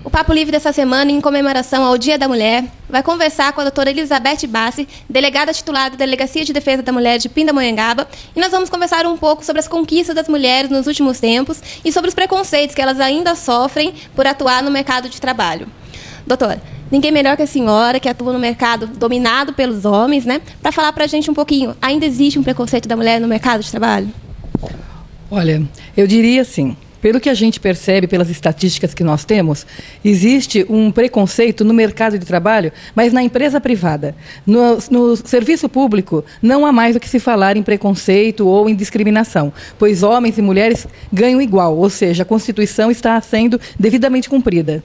O Papo Livre dessa semana, em comemoração ao Dia da Mulher, vai conversar com a doutora Elizabeth Bassi, delegada titular da Delegacia de Defesa da Mulher de Pindamonhangaba, e nós vamos conversar um pouco sobre as conquistas das mulheres nos últimos tempos e sobre os preconceitos que elas ainda sofrem por atuar no mercado de trabalho. Doutora, ninguém melhor que a senhora, que atua no mercado dominado pelos homens, né, para falar para a gente um pouquinho, ainda existe um preconceito da mulher no mercado de trabalho? Olha, eu diria assim, pelo que a gente percebe, pelas estatísticas que nós temos, existe um preconceito no mercado de trabalho, mas na empresa privada. No serviço público, não há mais o que se falar em preconceito ou em discriminação, pois homens e mulheres ganham igual, ou seja, a Constituição está sendo devidamente cumprida.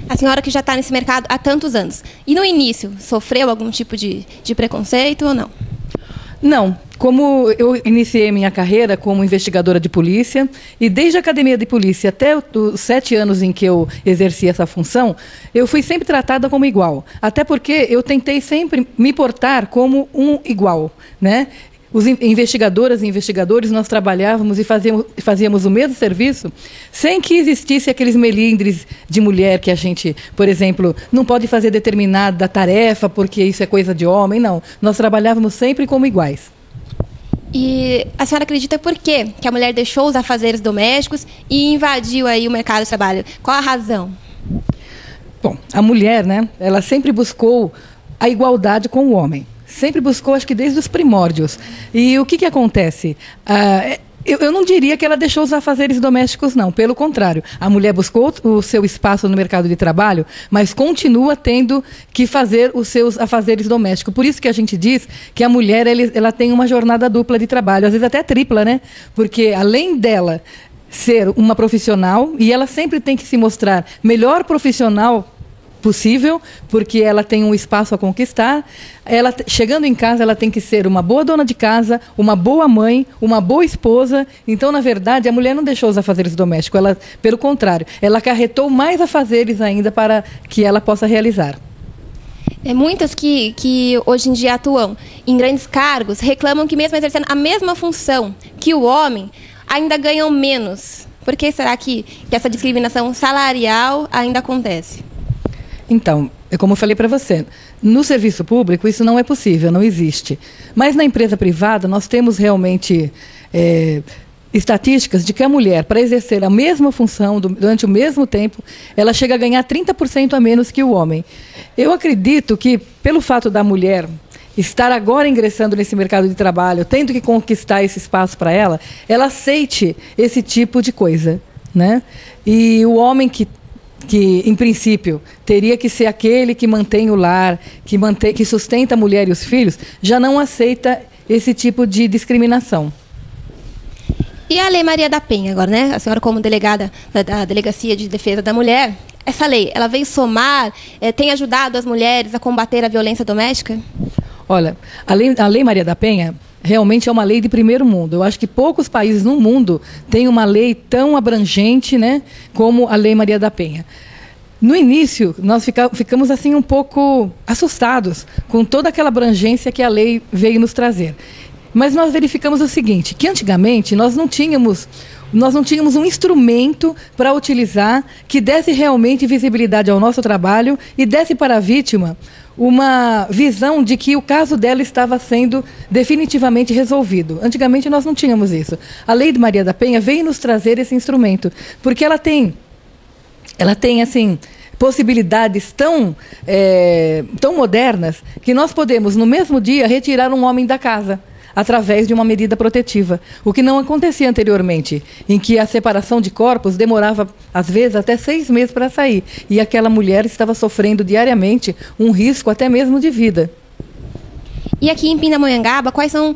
A senhora que já está nesse mercado há tantos anos, e no início, sofreu algum tipo de preconceito ou não? Não. Como eu iniciei minha carreira como investigadora de polícia, e desde a academia de polícia até os 7 anos em que eu exerci essa função, eu fui sempre tratada como igual. Até porque eu tentei sempre me portar como um igual, né? Os investigadoras e investigadores, nós trabalhávamos e fazíamos o mesmo serviço sem que existisse aqueles melindres de mulher que a gente, por exemplo, não pode fazer determinada tarefa porque isso é coisa de homem. Não, nós trabalhávamos sempre como iguais. E a senhora acredita por quê que a mulher deixou os afazeres domésticos e invadiu aí o mercado de trabalho? Qual a razão? Bom, a mulher, né, ela sempre buscou a igualdade com o homem. Sempre buscou, acho que desde os primórdios. E o que acontece? Eu não diria que ela deixou os afazeres domésticos, não. Pelo contrário, a mulher buscou o seu espaço no mercado de trabalho, mas continua tendo que fazer os seus afazeres domésticos. Por isso que a gente diz que a mulher ela tem uma jornada dupla de trabalho, às vezes até tripla, né? Porque além dela ser uma profissional, e ela sempre tem que se mostrar melhor profissional possível, porque ela tem um espaço a conquistar. Ela, chegando em casa, ela tem que ser uma boa dona de casa, uma boa mãe, uma boa esposa. Então, na verdade, a mulher não deixou os afazeres domésticos, ela, pelo contrário, ela acarretou mais afazeres ainda para que ela possa realizar. Muitas que hoje em dia atuam em grandes cargos reclamam que, mesmo exercendo a mesma função que o homem, ainda ganham menos. Por que será que essa discriminação salarial ainda acontece? Então, como eu falei para você, no serviço público isso não é possível, não existe. Mas na empresa privada nós temos realmente estatísticas de que a mulher, para exercer a mesma função durante o mesmo tempo, ela chega a ganhar 30% a menos que o homem. Eu acredito que, pelo fato da mulher estar agora ingressando nesse mercado de trabalho, tendo que conquistar esse espaço para ela, ela aceite esse tipo de coisa, né? E o homem que em princípio teria que ser aquele que mantém o lar, que sustenta a mulher e os filhos, já não aceita esse tipo de discriminação. E a Lei Maria da Penha agora, né? A senhora como delegada da Delegacia de Defesa da Mulher, essa lei, ela veio somar, tem ajudado as mulheres a combater a violência doméstica? Olha, a Lei Maria da Penha realmente é uma lei de primeiro mundo. Eu acho que poucos países no mundo têm uma lei tão abrangente, né, como a Lei Maria da Penha. No início, nós ficamos assim um pouco assustados com toda aquela abrangência que a lei veio nos trazer. Mas nós verificamos o seguinte, que antigamente nós não tínhamos um instrumento para utilizar que desse realmente visibilidade ao nosso trabalho e desse para a vítima uma visão de que o caso dela estava sendo definitivamente resolvido. Antigamente nós não tínhamos isso. A Lei de Maria da Penha veio nos trazer esse instrumento, porque ela tem assim, possibilidades tão modernas que nós podemos, no mesmo dia, retirar um homem da casa através de uma medida protetiva, o que não acontecia anteriormente, em que a separação de corpos demorava, às vezes, até 6 meses para sair, e aquela mulher estava sofrendo diariamente um risco até mesmo de vida. E aqui em Pindamonhangaba, quais são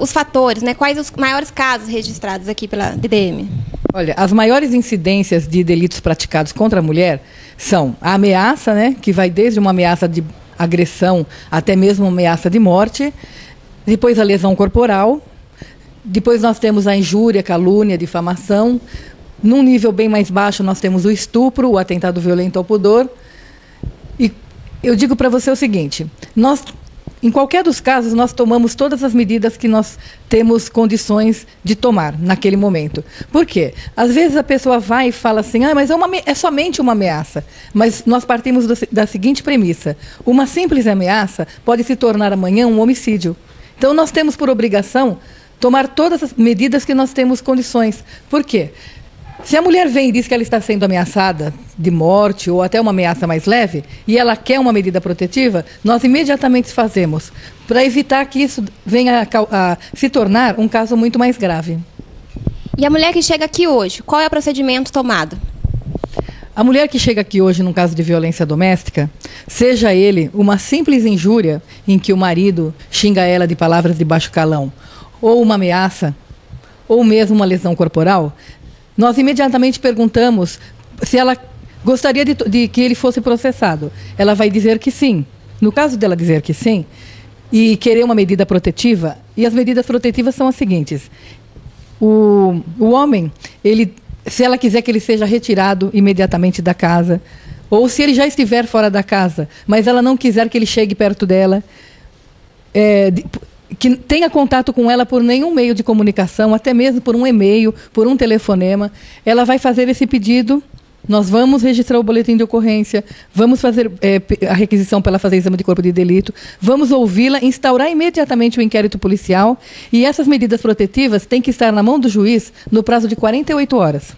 os fatores, né? Quais os maiores casos registrados aqui pela DDM? Olha, as maiores incidências de delitos praticados contra a mulher são a ameaça, né, que vai desde uma ameaça de agressão até mesmo ameaça de morte, depois a lesão corporal, depois nós temos a injúria, calúnia, difamação. Num nível bem mais baixo nós temos o estupro, o atentado violento ao pudor. E eu digo para você o seguinte, nós em qualquer dos casos, nós tomamos todas as medidas que nós temos condições de tomar naquele momento. Por quê? Às vezes a pessoa vai e fala assim, mas é somente uma ameaça. Mas nós partimos da seguinte premissa: uma simples ameaça pode se tornar amanhã um homicídio. Então nós temos por obrigação tomar todas as medidas que nós temos condições. Por quê? Se a mulher vem e diz que ela está sendo ameaçada de morte ou até uma ameaça mais leve e ela quer uma medida protetiva, nós imediatamente fazemos, para evitar que isso venha a se tornar um caso muito mais grave. E a mulher que chega aqui hoje, qual é o procedimento tomado? A mulher que chega aqui hoje num caso de violência doméstica, seja ele uma simples injúria em que o marido xinga ela de palavras de baixo calão, ou uma ameaça, ou mesmo uma lesão corporal, nós imediatamente perguntamos se ela gostaria de que ele fosse processado. Ela vai dizer que sim. No caso dela dizer que sim e querer uma medida protetiva, e as medidas protetivas são as seguintes: o homem, se ela quiser que ele seja retirado imediatamente da casa, ou se ele já estiver fora da casa, mas ela não quiser que ele chegue perto dela, que tenha contato com ela por nenhum meio de comunicação, até mesmo por um e-mail, por um telefonema, ela vai fazer esse pedido. Nós vamos registrar o boletim de ocorrência, vamos fazer a requisição para ela fazer exame de corpo de delito, vamos ouvi-la, instaurar imediatamente o inquérito policial, e essas medidas protetivas têm que estar na mão do juiz no prazo de 48 horas.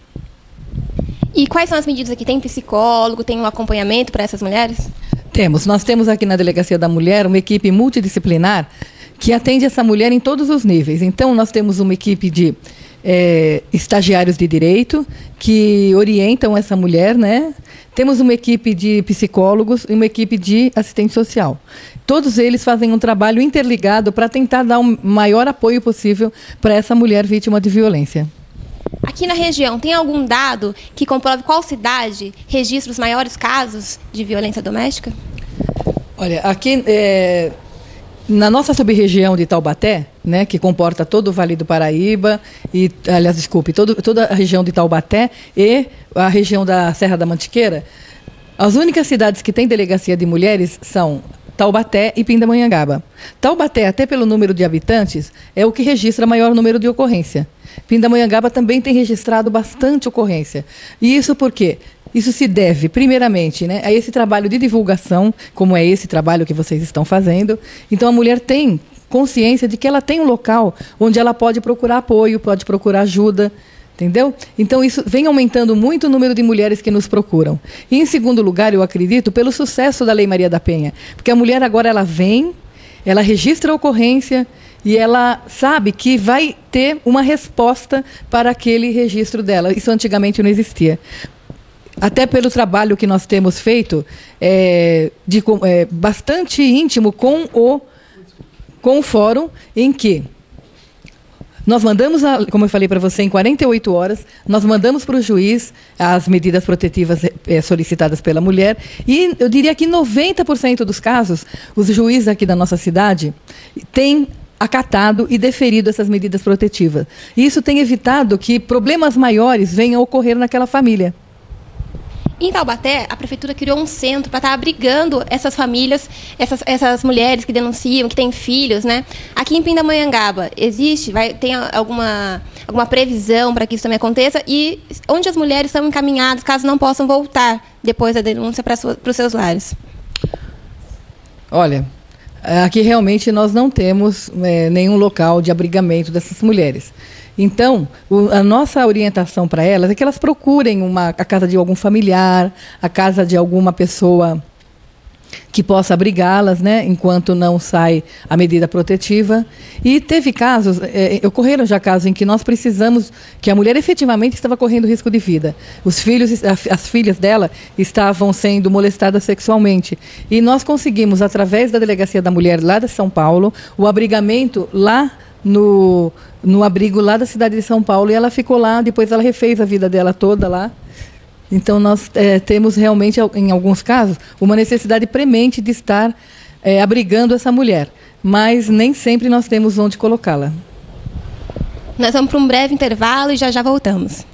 E quais são as medidas aqui? Tem psicólogo, tem um acompanhamento para essas mulheres? Nós temos aqui na Delegacia da Mulher uma equipe multidisciplinar que atende essa mulher em todos os níveis. Então, nós temos uma equipe de estagiários de direito que orientam essa mulher, né? Temos uma equipe de psicólogos e uma equipe de assistente social. Todos eles fazem um trabalho interligado para tentar dar o maior apoio possível para essa mulher vítima de violência. Aqui na região, tem algum dado que comprove qual cidade registra os maiores casos de violência doméstica? Olha, aqui na nossa sub-região de Taubaté, né, que comporta todo o Vale do Paraíba, toda a região de Taubaté e a região da Serra da Mantiqueira, as únicas cidades que têm delegacia de mulheres são Taubaté e Pindamonhangaba. Taubaté, até pelo número de habitantes, é o que registra maior número de ocorrência. Pindamonhangaba também tem registrado bastante ocorrência. E isso por quê? Isso se deve, primeiramente, né, a esse trabalho de divulgação, como é esse trabalho que vocês estão fazendo. Então, a mulher tem consciência de que ela tem um local onde ela pode procurar apoio, pode procurar ajuda, entendeu? Então, isso vem aumentando muito o número de mulheres que nos procuram. E, em segundo lugar, eu acredito, pelo sucesso da Lei Maria da Penha. Porque a mulher agora, ela vem, ela registra a ocorrência e ela sabe que vai ter uma resposta para aquele registro dela. Isso antigamente não existia. Até pelo trabalho que nós temos feito, bastante íntimo com o fórum, em que nós mandamos, como eu falei para você, em 48 horas, nós mandamos para o juiz as medidas protetivas solicitadas pela mulher, e eu diria que 90% dos casos, os juízes aqui da nossa cidade têm acatado e deferido essas medidas protetivas. E isso tem evitado que problemas maiores venham a ocorrer naquela família. Em Taubaté, a prefeitura criou um centro para estar abrigando essas famílias, essas mulheres que denunciam, que têm filhos, né? Aqui em Pindamonhangaba, tem alguma previsão para que isso também aconteça? E onde as mulheres são encaminhadas, caso não possam voltar depois da denúncia para os seus lares? Olha, aqui realmente nós não temos nenhum local de abrigamento dessas mulheres. Então, a nossa orientação para elas é que elas procurem a casa de algum familiar, a casa de alguma pessoa que possa abrigá-las, né, enquanto não sai a medida protetiva. E teve casos, ocorreram já casos em que nós precisamos, que a mulher efetivamente estava correndo risco de vida. As filhas dela estavam sendo molestadas sexualmente. E nós conseguimos, através da Delegacia da Mulher lá de São Paulo, o abrigamento lá no abrigo lá da cidade de São Paulo, e ela ficou lá, depois ela refez a vida dela toda lá. Então, nós temos realmente, em alguns casos, uma necessidade premente de estar abrigando essa mulher, mas nem sempre nós temos onde colocá-la. Nós vamos para um breve intervalo e já voltamos.